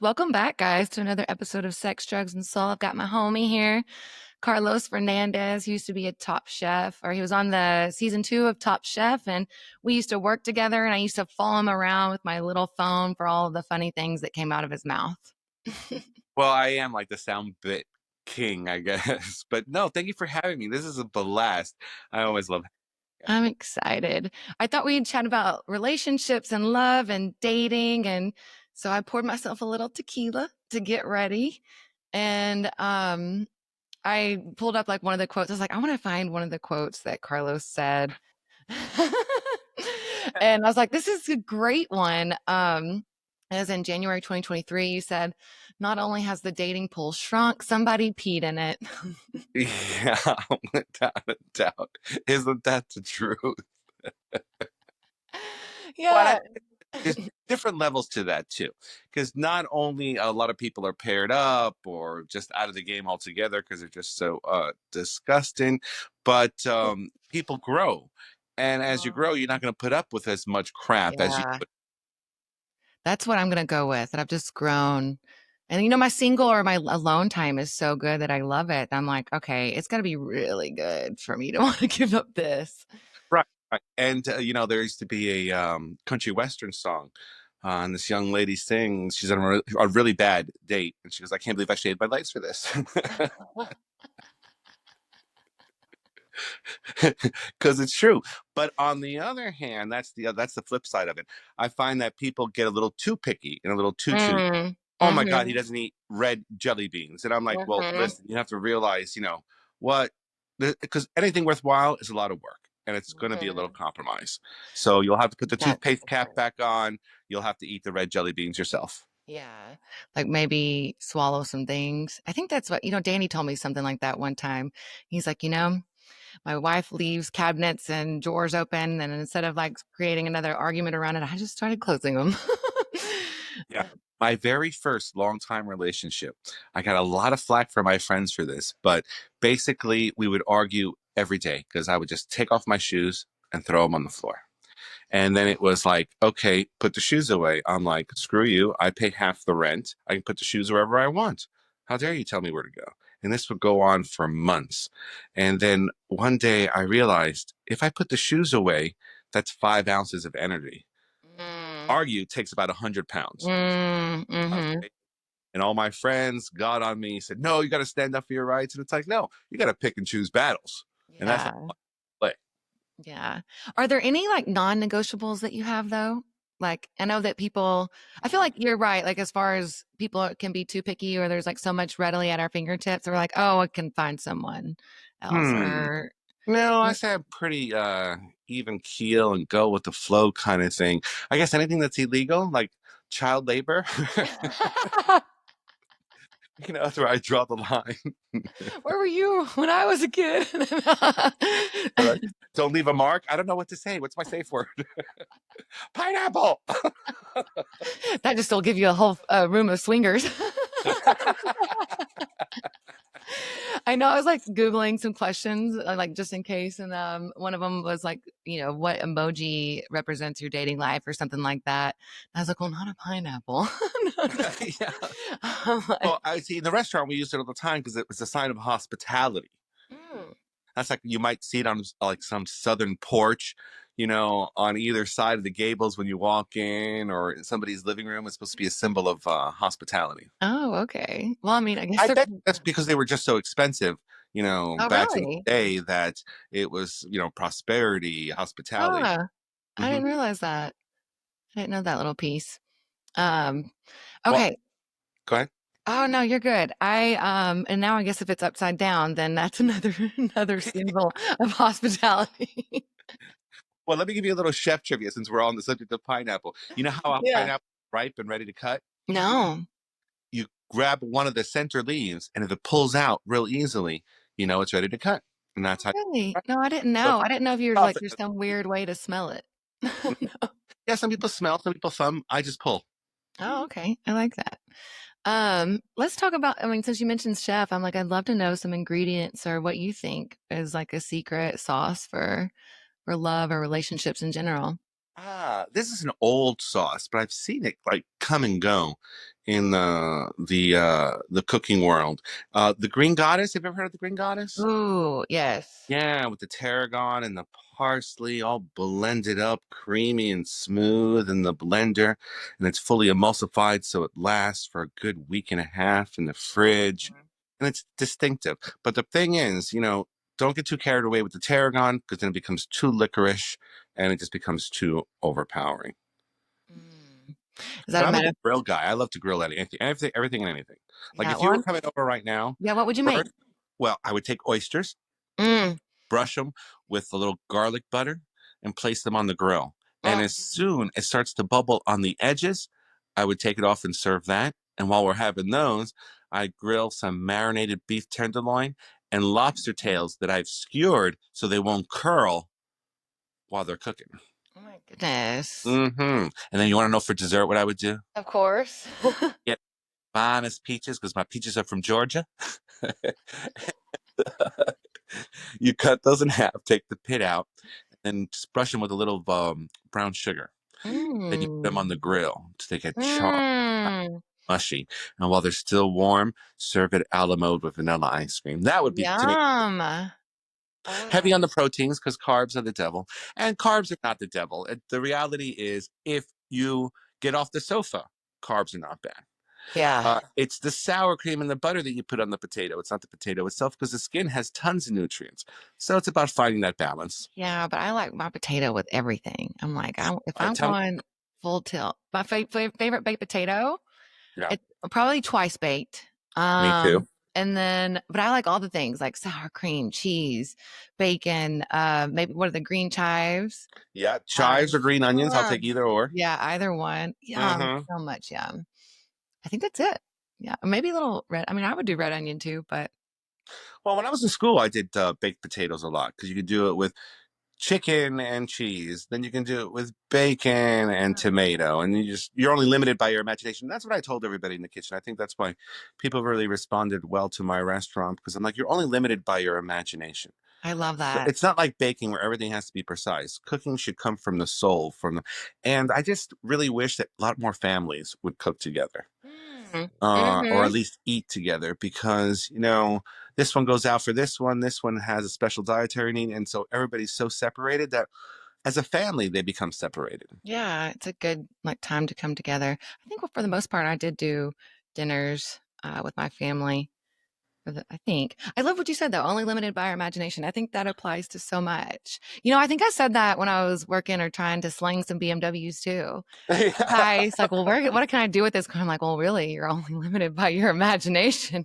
Welcome back, guys, to another episode of Sex, Drugs, and Soul. I've got my homie here, Carlos Fernandez. He used to be a Top Chef, or he was on the season 2 of Top Chef, and we used to work together, and I used to follow him around with my little phone for all of the funny things that came out of his mouth. Well, I am like the sound bit king, I guess. But no, thank you for having me. This is a blast. I always love. I'm excited. I thought we'd chat about relationships and love and dating, and so I poured myself a little tequila to get ready. And I pulled up like one of the quotes. I was like, I want to find one of the quotes that Carlos said. And I was like, this is a great one. As in January 2023, you said, not only has the dating pool shrunk, somebody peed in it. Yeah, without a doubt. Isn't that the truth? But Yeah. there's different levels to that too, because not only a lot of people are paired up or just out of the game altogether because they're just so disgusting, but people grow, and as you grow, you're not going to put up with as much crap as you Yeah. would. That's what I'm going to go with. That I've just grown. And my single or my alone time is so good that I love it. I'm like, okay, it's got to be really good for me to want to give up this. Right. Right. And there used to be a country western song, and this young lady sings. She's on a really bad date, and she goes, "I can't believe I shaved my legs for this," because it's true. But on the other hand, that's the flip side of it. I find that people get a little too picky and a little too choosy. Mm, Oh my God, he mhm, doesn't eat red jelly beans, and I'm like, well, mhm. listen, you have to realize, what, because anything worthwhile is a lot of work. And it's going to be a little Mhm. compromise. So you'll have to put the That's toothpaste cap back on. You'll have to eat the red jelly beans yourself. yeah. Like maybe swallow some things. I think that's what, Danny told me something like that one time. He's like, my wife leaves cabinets and drawers open, and instead of like creating another argument around it, I just started closing them. Yeah. My very first long time relationship, I got a lot of flack from my friends for this, but basically we would argue every day because I would just take off my shoes and throw them on the floor. And then it was like, okay, put the shoes away. I'm like, screw you. I pay half the rent. I can put the shoes wherever I want. How dare you tell me where to go? And this would go on for months. And then one day I realized if I put the shoes away, that's 5 ounces of energy. Mm, Argue takes about 100 pounds. mhm. Okay. And all my friends got on me, said, no, you got to stand up for your rights. And it's like, no, you got to pick and choose battles. And that's not Yeah. play. Yeah. Are there any like non-negotiables that you have though? Like I know that I feel like you're right. Like as far as people can be too picky or there's like so much readily at our fingertips, we're like, oh, I can find someone else. Hmm. Or No, I say I'm pretty even keel and go with the flow kind of thing. I guess anything that's illegal, like child labor, that's where I draw the line. where were you when I was a kid? Like, don't leave a mark. I don't know what to say. What's my safe word? Pineapple. That just will give you a whole room of swingers. I know I was like Googling some questions, like just in case. And one of them was like, what emoji represents your dating life or something like that. And I was like, well, not a pineapple. No, no. Yeah. I'm like, Well, I see in the restaurant we used it all the time because it was a sign of hospitality. mm, That's like you might see it on like some southern porch, on either side of the gables when you walk in, or in somebody's living room. It's supposed to be a symbol of hospitality. oh, okay. Well, I mean, I guess I they're, bet that's because they were just so expensive, oh, back in the really? day that it was, prosperity, hospitality. Huh. I Hmm. didn't realize that. I didn't know that little piece. Um, Well, okay. go ahead. Oh no, you're good. And now I guess if it's upside down, then that's another another symbol of hospitality. Well, let me give you a little chef trivia since we're on the subject of pineapple. You know how a Yeah. pineapple is ripe and ready to cut? No. You grab one of the center leaves, and if it pulls out real easily, it's ready to cut. And that's how. Really? No, I didn't So, know. I didn't know if you were like, there's some weird way to smell it. No. yeah, some people smell, some people thumb. I just pull. Oh, okay. I like that. Let's talk about, I mean, since you mentioned chef, I'm like, I'd love to know some ingredients or what you think is like a secret sauce for love or relationships in general. This is an old sauce, but I've seen it like come and go in the cooking world. The Green Goddess. Have you ever heard of the Green Goddess? Ooh, yes. Yeah, with the tarragon and the parsley all blended up, creamy and smooth in the blender, and it's fully emulsified so it lasts for a good week and a half in the fridge, and it's distinctive. But the thing is, don't get too carried away with the tarragon because then it becomes too licorice and it just becomes too overpowering. Mm. Is that But a I'm a matter? good grill guy. I love to grill anything, everything and anything. Like Yeah, if you were one. coming over right now, Yeah, what would you make? first, well, I would take oysters, Mm, brush them with a little garlic butter, and place them on the grill. And mm. as soon as it starts to bubble on the edges, I would take it off and serve that. And while we're having those, I grill some marinated beef tenderloin and lobster tails that I've skewered so they won't curl while they're cooking. Oh my goodness. And then you want to know for dessert what I would do? Of course. Get honest peaches because my peaches are from Georgia. You cut those in half, take the pit out, and just brush them with a little brown sugar. Then you put them Mm. on the grill to they get charred, Mm. mushy. And while they're still warm, serve it a la mode with vanilla ice cream. That would be, to me, Yum. heavy Oh, on the proteins because carbs are the devil. And carbs are not the devil. The reality is, if you get off the sofa, carbs are not bad. yeah. It's the sour cream and the butter that you put on the potato. It's not the potato itself because the skin has tons of nutrients. So it's about finding that balance. Yeah, but I like my potato with everything. I'm like, if All right, I'm tell me. going full tilt, my favorite baked potato, Yeah, it's probably twice baked. me too. And then, but I like all the things like sour cream, cheese, bacon, maybe what are the green chives? Yeah, chives Um, or green onions. I'll uh, take either or. yeah, either one. Yum, Hmm. so much yum. I think that's it. Yeah, maybe a little red. I mean, I would do red onion too, but Well, when I was in school, I did baked potatoes a lot because you could do it with chicken and cheese. Then you can do it with bacon and tomato, and you're only limited by your imagination. That's what I told everybody in the kitchen. I think that's why people really responded well to my restaurant because I'm like, you're only limited by your imagination. I love that. It's not like baking where everything has to be precise. Cooking should come from the soul, and I just really wish that a lot more families would cook together, Mm, or at mhm. least eat together, because this one goes out for this one has a special dietary need, and so everybody's so separated that as a family they become separated. Yeah, it's a good like time to come together. I think for the most part, I did do dinners with my family. I think I love what you said though. Only limited by our imagination. I think that applies to so much. I think I said that when I was working or trying to sling some BMWs too. Guys, like, well, what can I do with this car? I'm like, well, really, you're only limited by your imagination.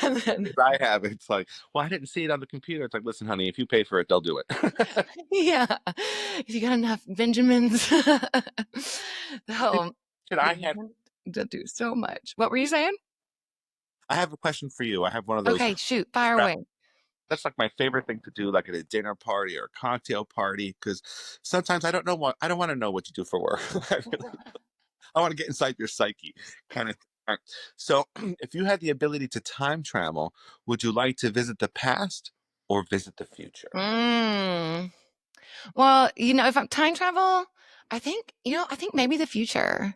And then, I have it's like, well, I didn't see it on the computer. It's like, listen, honey, if you pay for it, they'll do it. yeah, if you got enough Benjamins, they'll I be had to do so much. What were you saying? I have a question for you. I have one of those. Okay, shoot, fire away. That's like my favorite thing to do, like at a dinner party or a cocktail party, because sometimes I don't want to know what you do for work. I want to get inside your psyche, kind of. Thing. So, if you had the ability to time travel, would you like to visit the past or visit the future? Mm. Well, if I'm time travel, I think maybe the future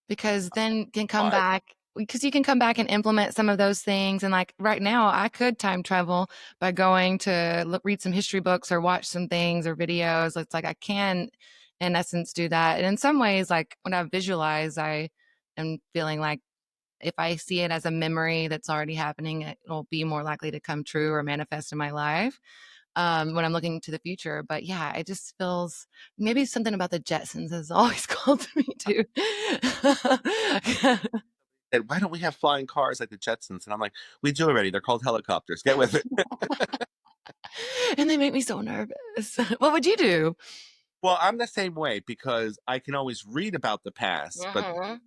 because then can come Why? back because you can come back and implement some of those things. And like right now, I could time travel by going to read some history books or watch some things or videos. It's like I can, in essence, do that. And in some ways, like when I visualize, I am feeling like if I see it as a memory that's already happening, it'll be more likely to come true or manifest in my life when I'm looking to the future. But yeah, it just feels maybe something about the Jetsons has always called to me too. And why don't we have flying cars like the Jetsons? And I'm like, we do already. They're called helicopters. Get with it. And they make me so nervous. What would you do? Well, I'm the same way because I can always read about the past, but Mhm.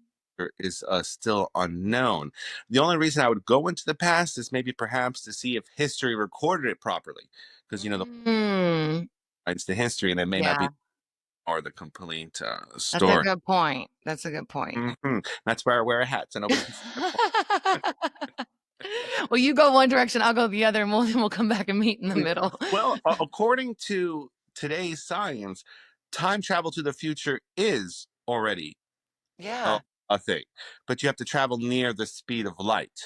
is still unknown. The only reason I would go into the past is maybe perhaps to see if history recorded it properly, because the Mm, rights to history, and it may not yeah, be or the complete that's a story. good point. That's a good point. That's why I wear a hat, so nobody can see the point. Well, you go one direction, I'll go the other, and we'll come back and meet in the middle. Well, according to today's science, time travel to the future is already uh, Yeah. a thing. But you have to travel near the speed of light.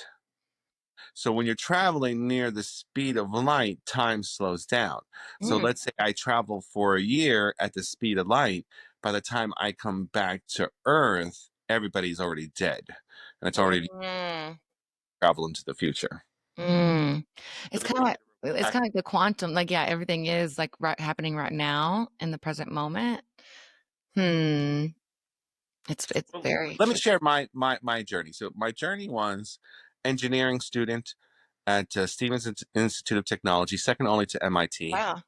So when you're traveling near the speed of light, time slows down. So Mm. let's say I travel for a year at the speed of light. By the time I come back to Earth, everybody's already dead. And it's already Mm. travel into the future. Mm. So It's they kinda want like you to it's relax. kinda like the quantum, like, yeah, everything is, like, happening right now in the present moment. Hmm. It's Well, very let me true. share my journey. So my journey was engineering student at Stevens Institute of Technology, second only to MIT. Wow.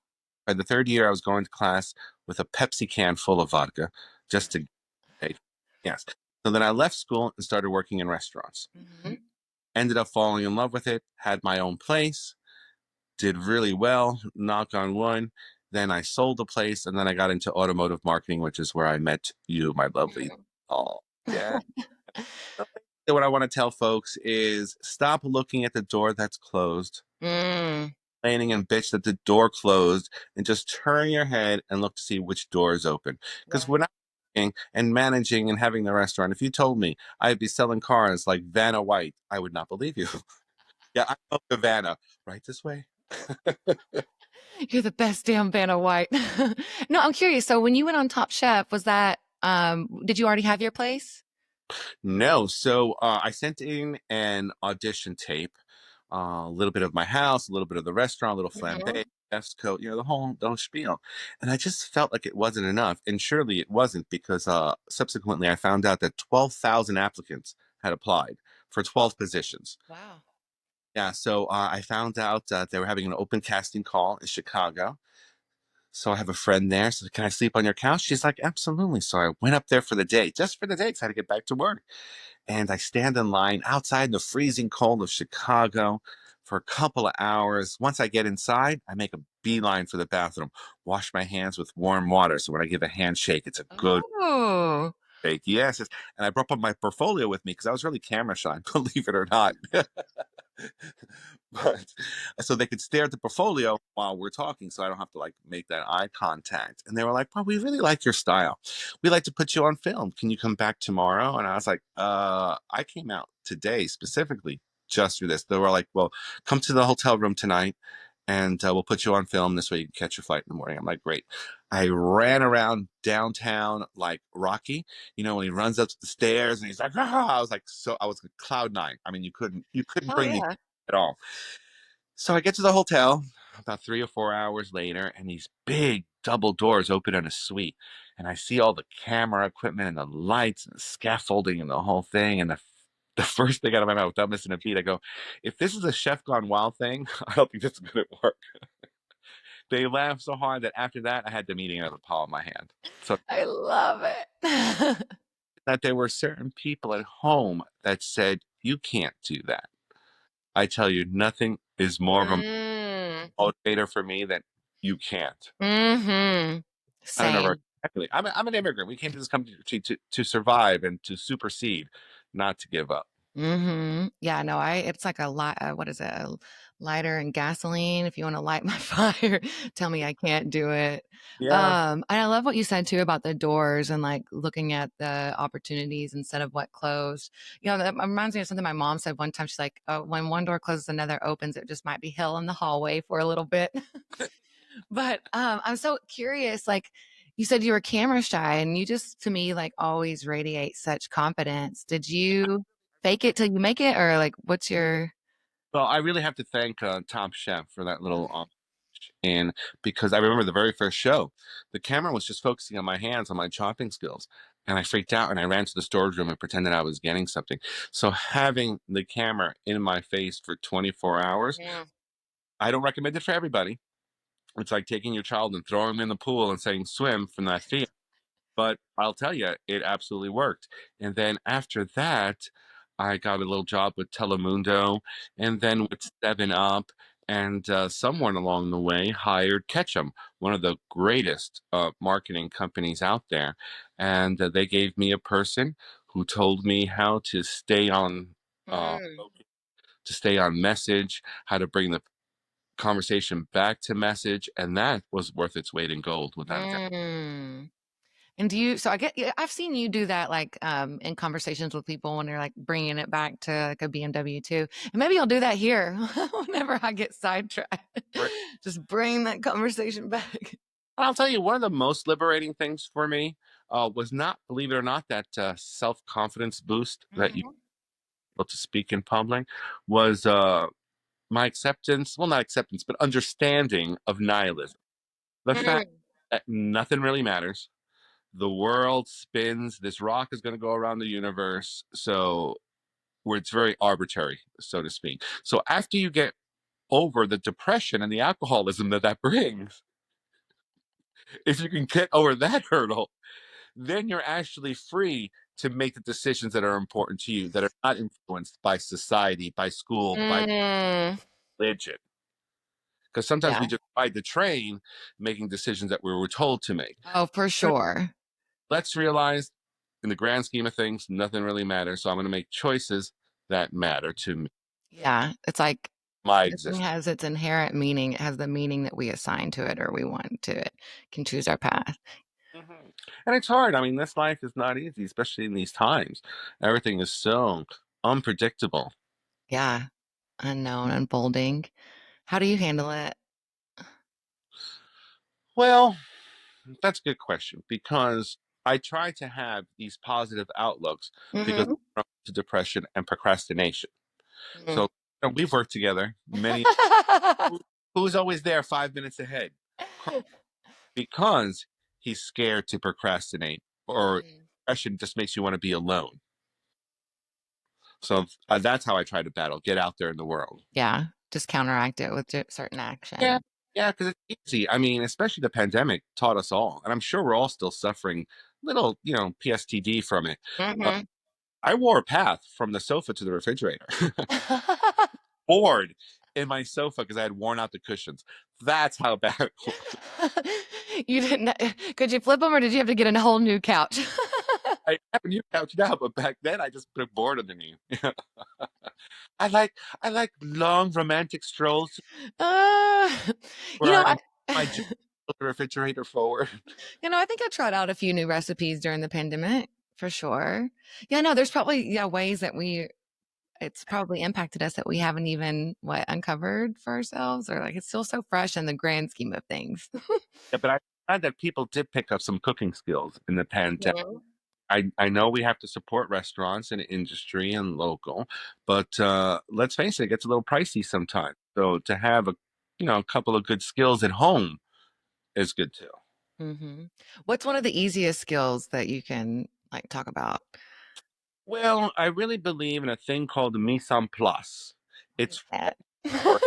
By the third year, I was going to class with a Pepsi can full of vodka just to pay. Yes. So then I left school and started working in restaurants. Mhm. Ended up falling in love with it, had my own place, did really well, knock on wood. Then I sold the place and then I got into automotive marketing, which is where I met you, my lovely. Mhm. Oh, yeah. So what I want to tell folks is stop looking at the door that's closed, Mm. complaining and bitch that the door closed, and just turn your head and look to see which door is open. Because Yeah. when I'm working and managing and having the restaurant, if you told me I'd be selling cars like Vanna White, I would not believe you. Yeah, I know Vanna. Right this way. You're the best damn Vanna White. No, I'm curious, so when you went on Top Chef, was that, did you already have your place? No, so I sent in an audition tape, a little bit of my house, a little bit of the restaurant, a little flambe, Mhm. chef's coat, the whole spiel. And I just felt like it wasn't enough, and surely it wasn't because subsequently I found out that 12,000 applicants had applied for 12 positions. Wow. Yeah, so I found out that they were having an open casting call in Chicago. So I have a friend there. So can I sleep on your couch? She's like, absolutely. So I went up there for the day, just for the day, because I had to get back to work. And I stand in line outside in the freezing cold of Chicago for a couple of hours. Once I get inside, I make a beeline for the bathroom, wash my hands with warm water. So when I give a handshake, it's a good Oh. shake. Yes. And I brought up my portfolio with me because I was really camera shy, believe it or not. But so they could stare at the portfolio while we're talking, so I don't have to like make that eye contact. And they were like, "Well, we really like your style. We like to put you on film. Can you come back tomorrow?" And I was like, I came out today specifically just for this." They were like, "Well, come to the hotel room tonight." And we'll put you on film this way you can catch your flight in the morning. I'm like, great. I ran around downtown like Rocky, when he runs up the stairs and he's like, ah! I was like, so I was cloud nine. I mean, you couldn't Oh, bring me yeah. at all. So I get to the hotel about 3 or 4 hours later, and these big double doors open in a suite. And I see all the camera equipment and the lights and the scaffolding and the whole thing. And the first thing out of my mouth, without missing a beat, I go, if this is a Chef Gone Wild thing, I don't think this is going to work. They laughed so hard that after that, I had the meeting out of the palm of my hand. So I love it. that there were certain people at home that said, you can't do that. I tell you, nothing is more of a Mm. motivator for me than you can't. Mhm. I don't know Same. exactly. I'm an immigrant. We came to this country to survive and to supersede, not to give up. Mhm. Yeah, no, it's like a lot. What is it? A lighter and gasoline. If you want to light my fire, tell me I can't do it. Yeah. And I love what you said too about the doors and like looking at the opportunities instead of what closed. That reminds me of something my mom said one time. She's like, when one door closes, another opens. It just might be hell in the hallway for a little bit. But I'm so curious. Like you said, you were camera shy, and you just to me like always radiate such confidence. Did you fake it till you make it, or like what's your? Well, I really have to thank Top Chef for that little and because I remember the very first show, the camera was just focusing on my hands, on my chopping skills. And I freaked out and I ran to the storage room and pretended I was getting something. So having the camera in my face for 24 hours, Yeah. I don't recommend it for everybody. It's like taking your child and throwing them in the pool and saying swim from that field. But I'll tell you, it absolutely worked. And then after that, I got a little job with Telemundo and then with Seven Up. And someone along the way hired Ketchum, one of the greatest marketing companies out there. And they gave me a person who told me how uh, Mm, to stay on message, how to bring the conversation back to message, and that was worth its weight in gold, without a doubt. mm. And do you, so I get, yeah, I've seen you do that like in conversations with people when they're like bringing it back to like a BMW too. And maybe I'll do that here whenever I get sidetracked. Right. Just bring that conversation back. I'll tell you, one of the most liberating things for me was not, believe it or not, that self confidence boost that you Mhm. able to speak in public was my acceptance, well, not acceptance, but understanding of nihilism. The fact Mm. that nothing really matters. The world spins. This rock is going to go around the universe. So, where it's very arbitrary, so to speak. So, after you get over the depression and the alcoholism that that brings, if you can get over that hurdle, then you're actually free to make the decisions that are important to you, that are not influenced by society, by school, by Mm. religion. Because sometimes Yeah. we just ride the train making decisions that we were told to make. Oh, for sure. Let's realize, in the grand scheme of things, nothing really matters. So I'm going to make choices that matter to me, Yeah. It's like my everything existence. has its inherent meaning. It has the meaning that we assign to it or we want to it. Can choose our path. Mhm. And it's hard. I mean, this life is not easy, especially in these times. Everything is so unpredictable. Yeah. Unknown, unfolding. How do you handle it? Well, that's a good question because I try to have these positive outlooks because Mhm. I'm prone to depression and procrastination. Mm. So we've worked together. Who's always there 5 minutes ahead? Because he's scared to procrastinate, or Mm. depression just makes you want to be alone. So that's how I try to battle, get out there in the world. Yeah, just counteract it with certain Yeah. action. Yeah, because it's easy. I mean, especially the pandemic taught us all, and I'm sure we're all still suffering little, PSTD from it. Uh, Mhm. I wore a path from the sofa to the refrigerator, bored in my sofa because I had worn out the cushions. That's how bad it was. You didn't could you flip them or did you have to get a whole new couch? I have a new couch now, but back then I just put a board underneath. I like I like long romantic strolls Uh, you where know, I my jaw the refrigerator forward. I think I tried out a few new recipes during the pandemic for sure. Yeah, no, there's probably yeah ways that it's probably impacted us that we haven't even uncovered for ourselves or like it's still so fresh in the grand scheme of things. Yeah, but I'm glad that people did pick up some cooking skills in the pandemic. Mhm. I know we have to support restaurants and industry and local, but let's face it, it gets a little pricey sometimes. So to have a couple of good skills at home is good too. Mhm. What's one of the easiest skills that you can like talk about? Well, I really believe in a thing called mise en place. What is It's that? for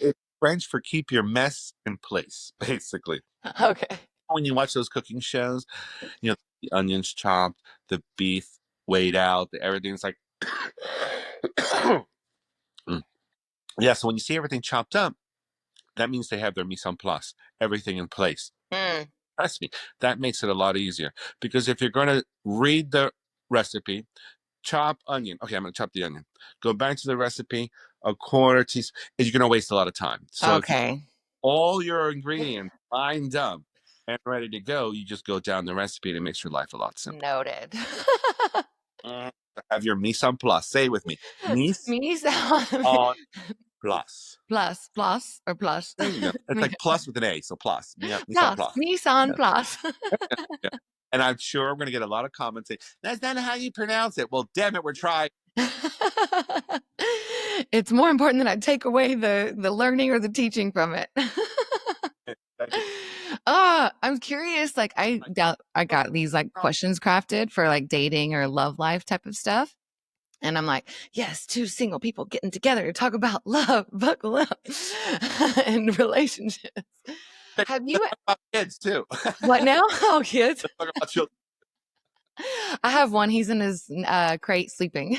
it's French for keep your mess in place, basically. Okay. When you watch those cooking shows, the onions chopped, the beef weighed out, everything's like Mm. Yeah, so when you see everything chopped up, that means they have their mise en place, everything in place. Mm. Trust me, that makes it a lot easier. Because if you're going to read the recipe, chop onion. Okay, I'm going to chop the onion. Go back to the recipe, a quarter teaspoon. You're going to waste a lot of time. So if you Okay. all your ingredients lined up and ready to go, you just go down the recipe and it makes your life a lot simpler. Noted. Mm. Have your mise en place. Say it with me. Mise Me sound en place. plus or plus. There you go. It's Me like plus with an A, so plus. Mise en plus. place. Nissan Yeah, plus. yeah. And I'm sure I'm going to get a lot of comments saying, that's not how you pronounce it. Well, damn it, we're trying. It's more important that I take away the learning or the teaching from it. I'm curious. Like I got these like questions crafted for like dating or love life type of stuff. And I'm like, yes, two single people getting together to talk about love, buckle up, and relationships. Have Let's you talk about kids too. what now? Oh, kids. Let's talk about children. I have one. He's in his crate sleeping.